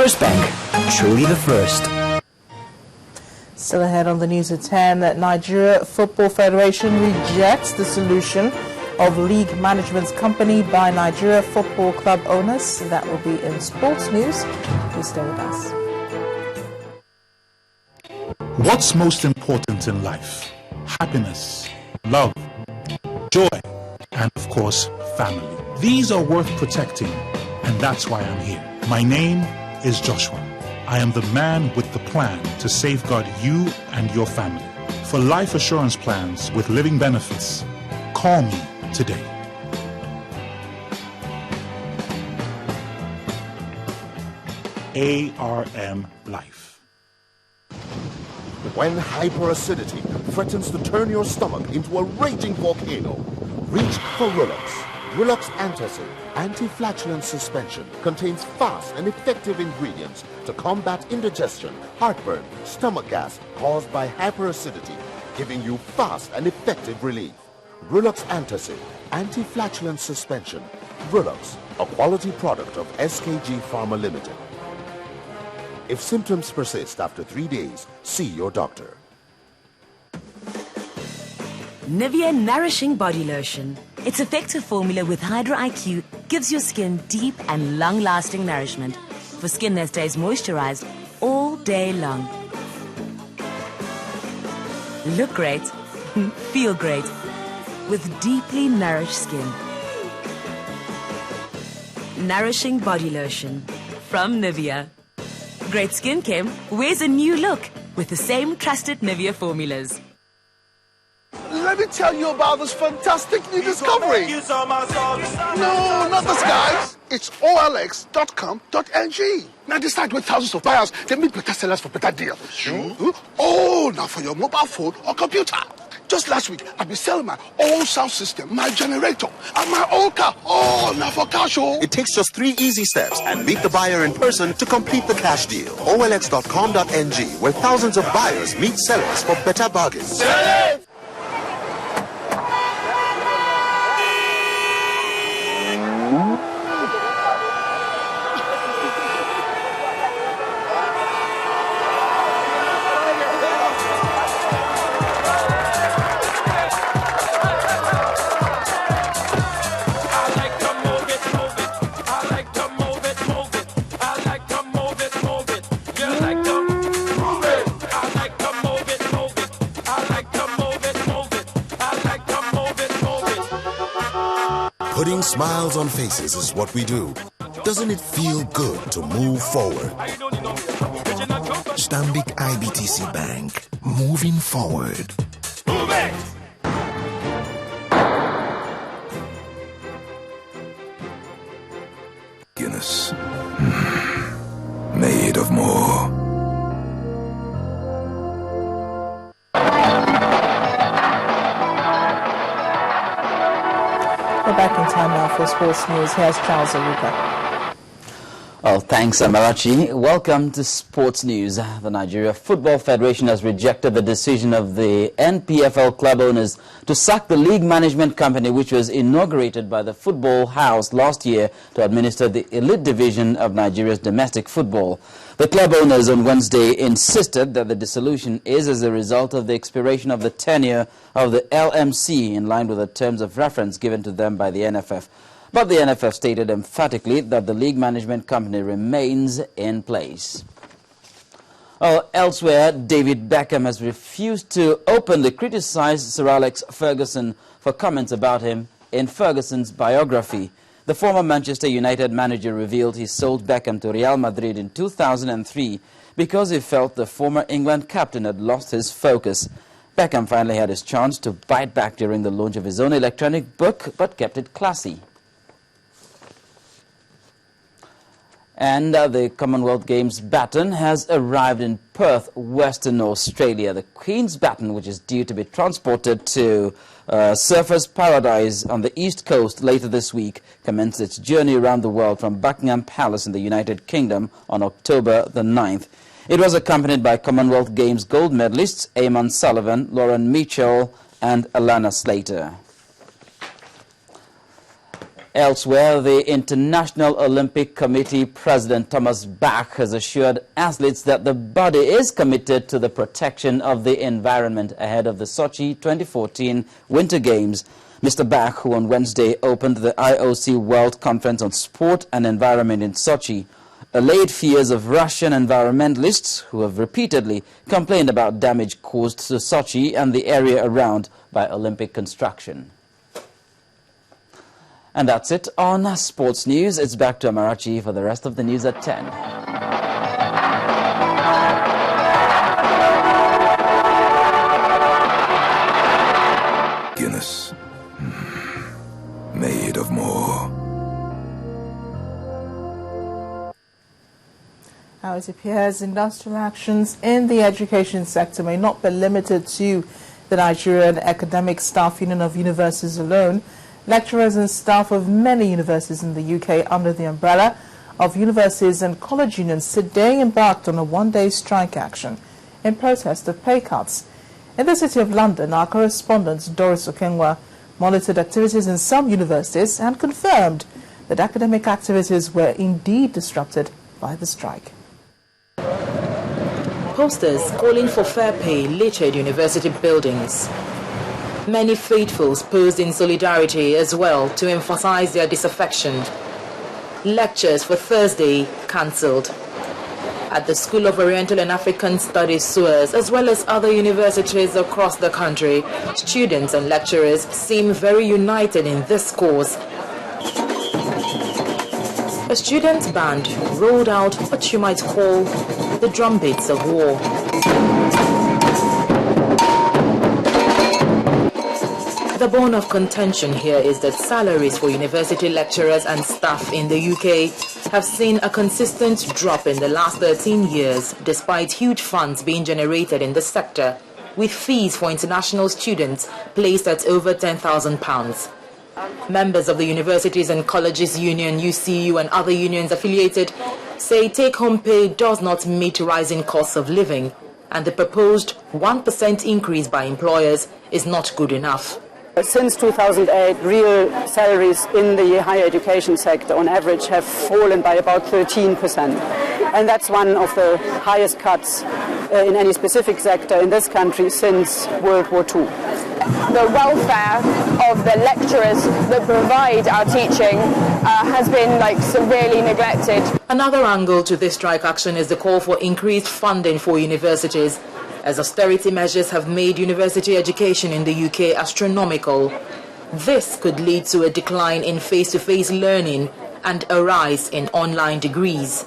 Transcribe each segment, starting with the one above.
First Bank, truly the first. Still ahead on the news at 10, that Nigeria Football Federation rejects the solution of league management's company by Nigeria Football Club owners. That will be in sports news. Please stay with us. What's most important in life? Happiness, love, joy, and of course, family. These are worth protecting, and that's why I'm here. My name is Joshua. I am the man with the plan to safeguard you and your family. For life assurance plans with living benefits, call me today. ARM Life. When hyperacidity threatens to turn your stomach into a raging volcano, reach for Rulux. Rulux Antacid Anti-Flatulence Suspension contains fast and effective ingredients to combat indigestion, heartburn, stomach gas caused by hyperacidity, giving you fast and effective relief. Rulux Antacid Anti-Flatulence Suspension. Rulux, a quality product of SKG Pharma Limited. If symptoms persist after 3 days, see your doctor. Nivea Nourishing Body Lotion. Its effective formula with Hydro IQ gives your skin deep and long-lasting nourishment for skin that stays moisturized all day long. Look great, feel great, with deeply nourished skin. Nourishing Body Lotion from Nivea. Great skin care wears a new look with the same trusted Nivea formulas. Let me tell you about this fantastic new discovery. No, not this, guys. It's olx.com.ng. Now decide with thousands of buyers. They meet better sellers for better deals. Sure. Oh, now for your mobile phone or computer. Just last week, I've been selling my old sound system, my generator, and my old car. Oh, now for cash. It takes just 3 easy steps and meet the buyer in person to complete the cash deal. olx.com.ng, where thousands of buyers meet sellers for better bargains. Putting smiles on faces is what we do. Doesn't it feel good to move forward? Stanbic IBTC Bank, moving forward. Move it! Guinness. Made of more. We're back in time now for sports news. Here's Charles Aruka. Well, thanks, Amarachi. Welcome to Sports News. The Nigeria Football Federation has rejected the decision of the NPFL club owners to sack the league management company, which was inaugurated by the Football House last year to administer the elite division of Nigeria's domestic football. The club owners on Wednesday insisted that the dissolution is as a result of the expiration of the tenure of the LMC in line with the terms of reference given to them by the NFF. But the NFF stated emphatically that the league management company remains in place. Elsewhere, David Beckham has refused to openly criticize Sir Alex Ferguson for comments about him in Ferguson's biography. The former Manchester United manager revealed he sold Beckham to Real Madrid in 2003 because he felt the former England captain had lost his focus. Beckham finally had his chance to bite back during the launch of his own electronic book, but kept it classy. And the Commonwealth Games baton has arrived in Perth, Western Australia. The Queen's baton, which is due to be transported to Surfers Paradise on the East Coast later this week, commenced its journey around the world from Buckingham Palace in the United Kingdom on October the 9th. It was accompanied by Commonwealth Games gold medalists Eamon Sullivan, Lauren Mitchell and Alana Slater. Elsewhere, the International Olympic Committee President Thomas Bach has assured athletes that the body is committed to the protection of the environment ahead of the Sochi 2014 Winter Games. Mr. Bach, who on Wednesday opened the IOC World Conference on Sport and Environment in Sochi, allayed fears of Russian environmentalists who have repeatedly complained about damage caused to Sochi and the area around by Olympic construction. And that's it on Sports News. It's back to Amarachi for the rest of the news at 10. Guinness. Made of more. Now, it appears industrial actions in the education sector may not be limited to the Nigerian Academic Staff Union of Universities alone. Lecturers and staff of many universities in the UK under the umbrella of universities and college unions today embarked on a one-day strike action in protest of pay cuts. In the City of London, our correspondent Doris Okenwa monitored activities in some universities and confirmed that academic activities were indeed disrupted by the strike. Posters calling for fair pay littered university buildings. Many faithfuls posed in solidarity as well to emphasize their disaffection. Lectures for Thursday cancelled. At the School of Oriental and African Studies, SUAS, as well as other universities across the country, students and lecturers seem very united in this cause. A student band rolled out what you might call the drumbeats of war. The bone of contention here is that salaries for university lecturers and staff in the UK have seen a consistent drop in the last 13 years, despite huge funds being generated in the sector, with fees for international students placed at over £10,000. Members of the Universities and Colleges Union, UCU, and other unions affiliated say take-home pay does not meet rising costs of living, and the proposed 1% increase by employers is not good enough. Since 2008, real salaries in the higher education sector on average have fallen by about 13%. And that's one of the highest cuts in any specific sector in this country since World War II. The welfare of the lecturers that provide our teaching has been severely neglected. Another angle to this strike action is the call for increased funding for universities, as austerity measures have made university education in the UK astronomical. This could lead to a decline in face-to-face learning and a rise in online degrees.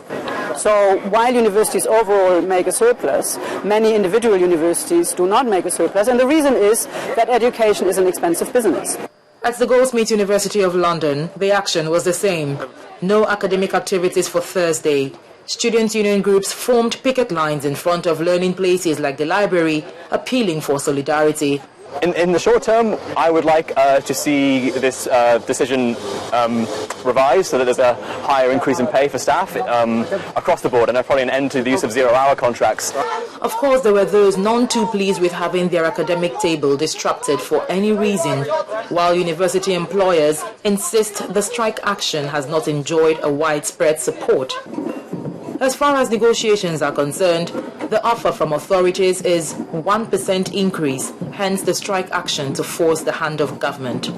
So while universities overall make a surplus, many individual universities do not make a surplus, and the reason is that education is an expensive business. At the Goldsmiths University of London, the action was the same. No academic activities for Thursday. Student union groups formed picket lines in front of learning places like the library, appealing for solidarity. In the short term, I would like to see this decision revised so that there's a higher increase in pay for staff across the board, and probably an end to the use of zero-hour contracts. Of course, there were those none too pleased with having their academic table disrupted for any reason, while university employers insist the strike action has not enjoyed a widespread support. As far as negotiations are concerned, the offer from authorities is 1% increase, hence the strike action to force the hand of government.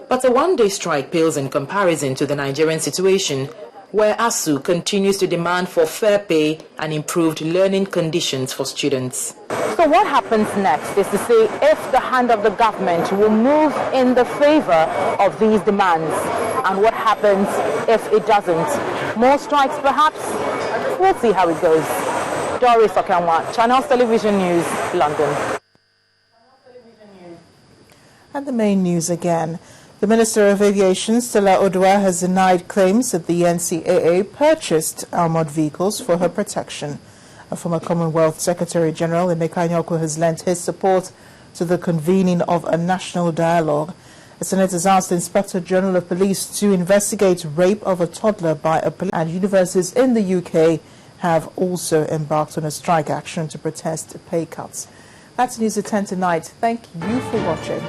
But a one-day strike pales in comparison to the Nigerian situation, where ASU continues to demand for fair pay and improved learning conditions for students. So what happens next is to see if the hand of the government will move in the favor of these demands, and what happens if it doesn't. More strikes perhaps? We'll see how it goes. Doris Okenwa, Channels Television News, London. And the main news again. The Minister of Aviation, Stella Odua, has denied claims that the NCAA purchased armored vehicles for her protection. A former Commonwealth Secretary General, Emeka Nyoko, has lent his support to the convening of a national dialogue. The Senate has asked the Inspector General of Police to investigate rape of a toddler by a police, and universities in the UK have also embarked on a strike action to protest pay cuts. That's news at 10 tonight. Thank you for watching.